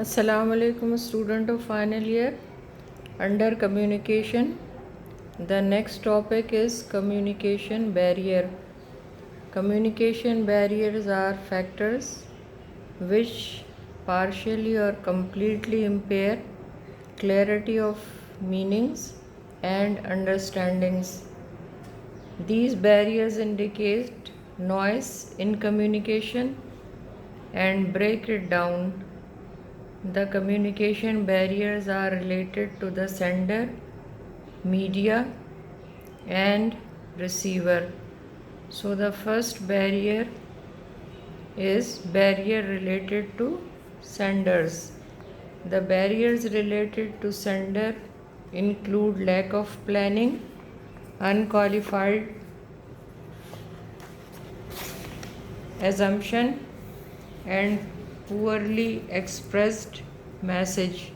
Assalamu alaikum, student of final year. Under communication, the next topic is communication barrier. Communication barriers are factors which partially or completely impair clarity of meanings and understandings. These barriers indicate noise in communication and break it down. The communication barriers are related to the sender, media, and receiver. So, the first barrier is barrier related to senders. The barriers related to sender include lack of planning, unqualified assumption, and poorly expressed message.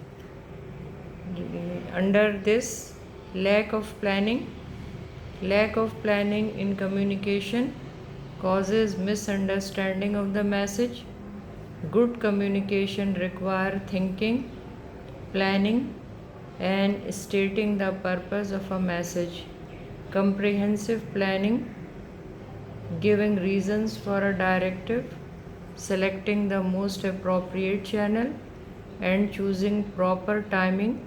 Under this, lack of planning in communication causes misunderstanding of the message. Good communication requires thinking, planning, and stating the purpose of a message. Comprehensive planning, giving reasons for a directive, selecting the most appropriate channel, and choosing proper timing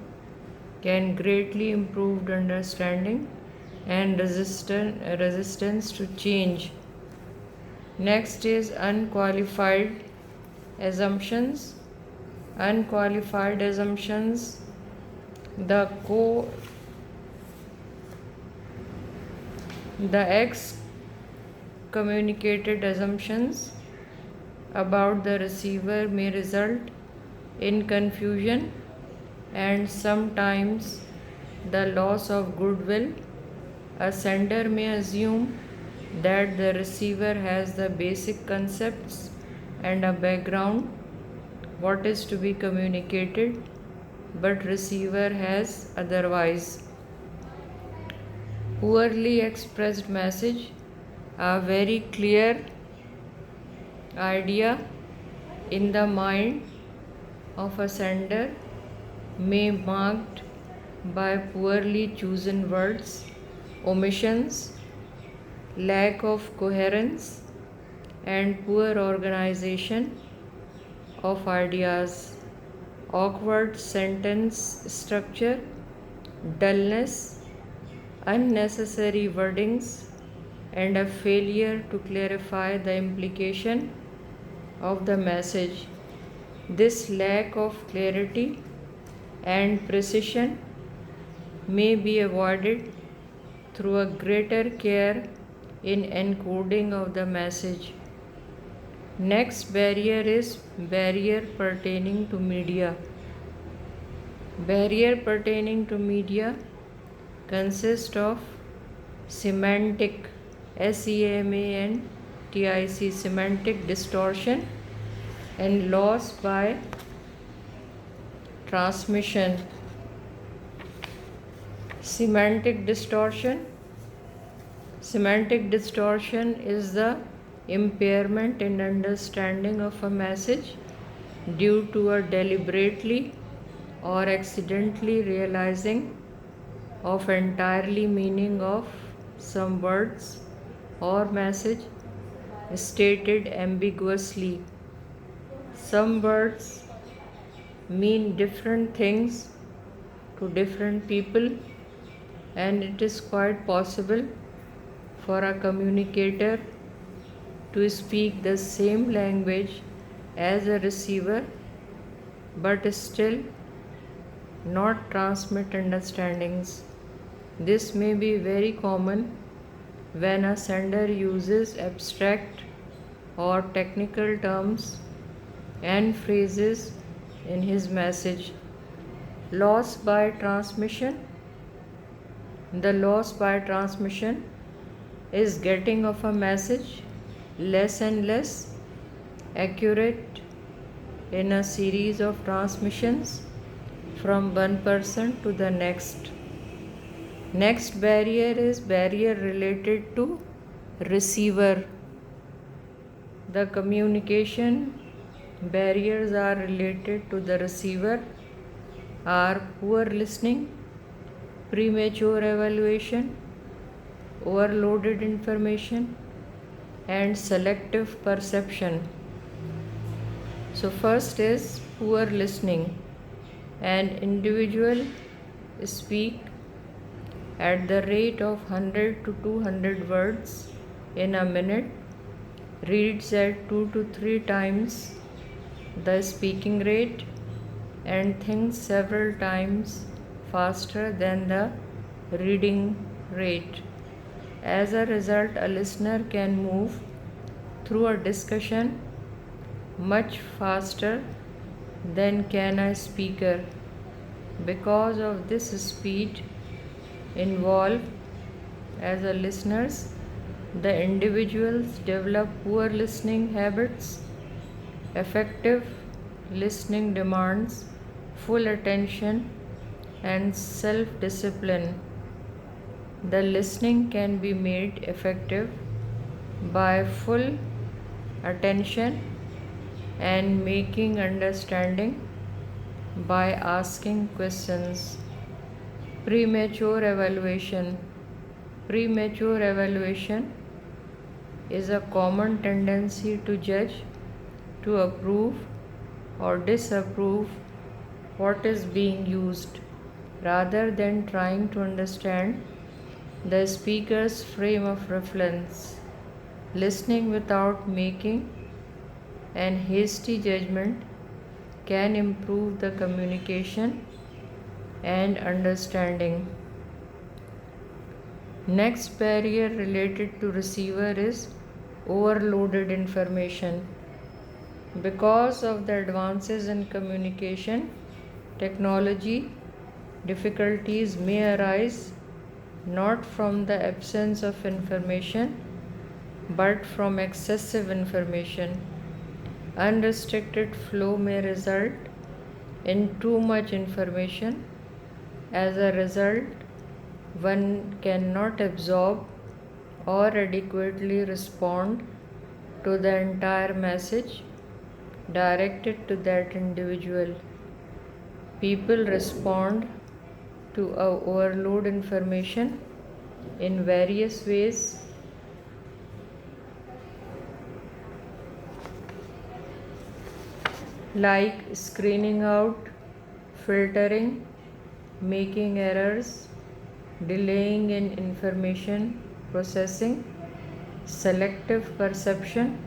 can greatly improve understanding and resistance to change. Next is unqualified assumptions. Unqualified assumptions, the excommunicated assumptions about the receiver may result in confusion and sometimes the loss of goodwill. A sender may assume that the receiver has the basic concepts and a background what is to be communicated, but receiver has otherwise. Poorly expressed message, a very clear idea in the mind of a sender may be marked by poorly chosen words, omissions, lack of coherence, and poor organization of ideas, awkward sentence structure, dullness, unnecessary wordings, and a failure to clarify the implication of the message. This lack of clarity and precision may be avoided through a greater care in encoding of the message. Next barrier is barrier pertaining to media. Barrier pertaining to media consists of semantic, SEMANTIC, semantic distortion and loss by transmission. Semantic distortion is the impairment in understanding of a message due to a deliberately or accidentally realizing of entirely meaning of some words or message stated ambiguously. Some words mean different things to different people, and it is quite possible for a communicator to speak the same language as a receiver but still not transmit understandings. This may be very common when a sender uses abstract or technical terms and phrases in his message. Loss by transmission. The loss by transmission is getting of a message less and less accurate in a series of transmissions from one person to the next. Next barrier is barrier related to receiver. The communication barriers are related to the receiver are poor listening, premature evaluation, overloaded information, and selective perception. So, first is poor listening. An individual speak at the rate of 100 to 200 words in a minute, reads at 2 to 3 times the speaking rate, and thinks several times faster than the reading rate. As a result, a listener can move through a discussion much faster than can a speaker. Because of this speed involved as a listeners, the individuals develop poor listening habits. Effective listening demands full attention and self-discipline. The listening can be made effective by full attention and making understanding by asking questions. Premature evaluation. Premature evaluation is a common tendency to judge, to approve or disapprove what is being used rather than trying to understand the speaker's frame of reference. Listening without making an hasty judgment can improve the communication and understanding. Next barrier related to receiver is overloaded information. Because of the advances in communication technology, difficulties may arise not from the absence of information but from excessive information. Unrestricted flow may result in too much information. As a result, one cannot absorb or adequately respond to the entire message directed to that individual. People respond to overload information in various ways, like screening out, filtering, making errors, delaying in information processing, selective perception,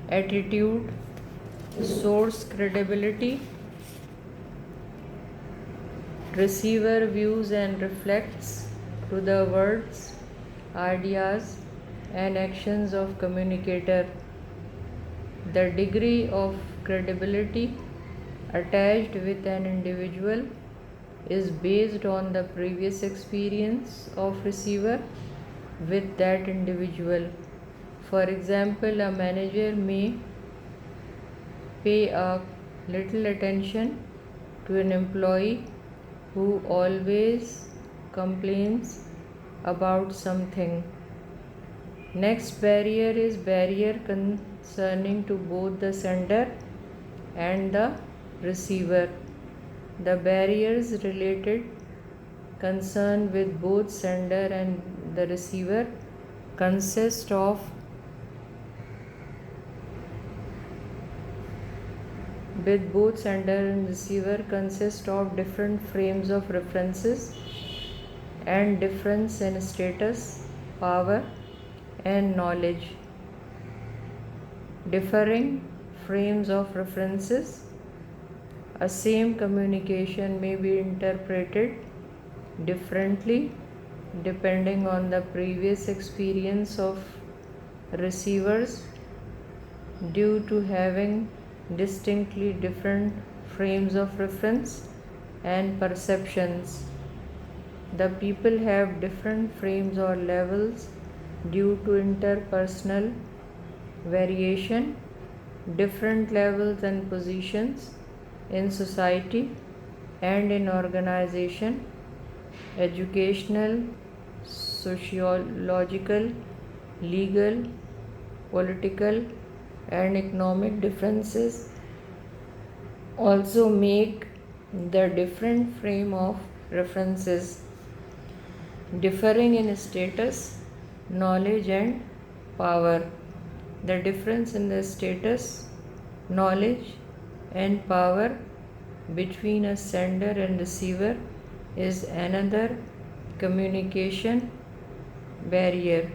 attitude, source credibility. Receiver views and reflects to the words, ideas, and actions of communicator. The degree of credibility attached with an individual is based on the previous experience of receiver with that individual. For example, a manager may pay a little attention to an employee who always complains about something. Next barrier is barrier concerning to both the sender and the receiver. The barriers related concern with both sender and the receiver consist of different frames of references and difference in status, power, and knowledge. Differing frames of references. A same communication may be interpreted differently depending on the previous experience of receivers due to having distinctly different frames of reference and perceptions. The people have different frames or levels due to interpersonal variation, different levels and positions in society and in organization, educational, sociological, legal, political, and economic differences also make the different frame of references differing in status, knowledge, and power. The difference in the status, knowledge, and power between a sender and receiver is another communication barrier.